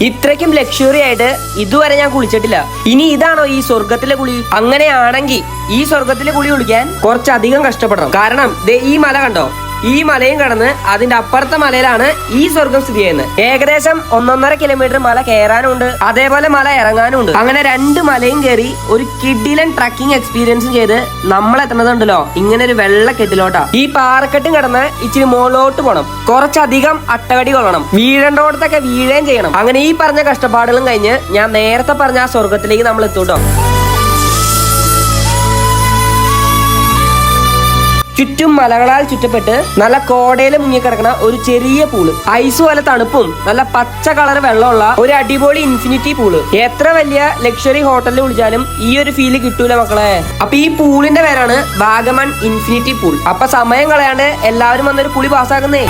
ഇത്രയ്ക്കും ലക്ഷറി ആയിട്ട് ഇതുവരെ ഞാൻ കുളിച്ചിട്ടില്ല. ഇനി ഇതാണോ ഈ സ്വർഗത്തിലെ കുളി? അങ്ങനെയാണെങ്കിൽ ഈ സ്വർഗത്തിലെ കുളി കുളിക്കാൻ കുറച്ചധികം കഷ്ടപ്പെടണം. കാരണം ഈ മല കണ്ടോ, ഈ മലയും കടന്ന് അതിന്റെ അപ്പുറത്തെ മലയിലാണ് ഈ സ്വർഗം സ്ഥിതി ചെയ്യുന്നത്. ഏകദേശം 1.5 കിലോമീറ്റർ മല കയറാനുണ്ട്, അതേപോലെ മല ഇറങ്ങാനുണ്ട്. അങ്ങനെ 2 മലയും കയറി ഒരു കിഡിലൻ ട്രക്കിംഗ് എക്സ്പീരിയൻസും ചെയ്ത് നമ്മൾ എത്തുന്നതുണ്ടല്ലോ ഇങ്ങനെ ഒരു വെള്ളക്കെട്ടിലോട്ടാ. ഈ പാറക്കെട്ടും കടന്ന് ഇച്ചിരി മുകളിലോട്ട് പോകണം, കുറച്ചധികം അട്ടകടി കൊള്ളണം, വീഴേണ്ടോടത്തൊക്കെ വീഴുകയും ചെയ്യണം. അങ്ങനെ ഈ പറഞ്ഞ കഷ്ടപ്പാടുകളും കഴിഞ്ഞ് ഞാൻ നേരത്തെ പറഞ്ഞ ആ സ്വർഗത്തിലേക്ക് നമ്മൾ എത്തൂട്ടോ. ചുറ്റും മലകളാൽ ചുറ്റപ്പെട്ട് നല്ല കോടയിൽ മുങ്ങിക്കിടക്കുന്ന ഒരു ചെറിയ പൂള്, ഐസ് പോലെ തണുപ്പും നല്ല പച്ച കളർ വെള്ളമുള്ള ഒരു അടിപൊളി ഇൻഫിനിറ്റി പൂള്. എത്ര വലിയ ലക്ഷറി ഹോട്ടലിൽ വിളിച്ചാലും ഈ ഒരു ഫീല് കിട്ടൂല മക്കളെ. അപ്പൊ ഈ പൂളിന്റെ പേരാണ് വാഗമൺ ഇൻഫിനിറ്റി പൂൾ. അപ്പൊ സമയം കളയാണ്ട് എല്ലാവരും വന്നൊരു കുളി പാസ്സാക്കുന്നേ.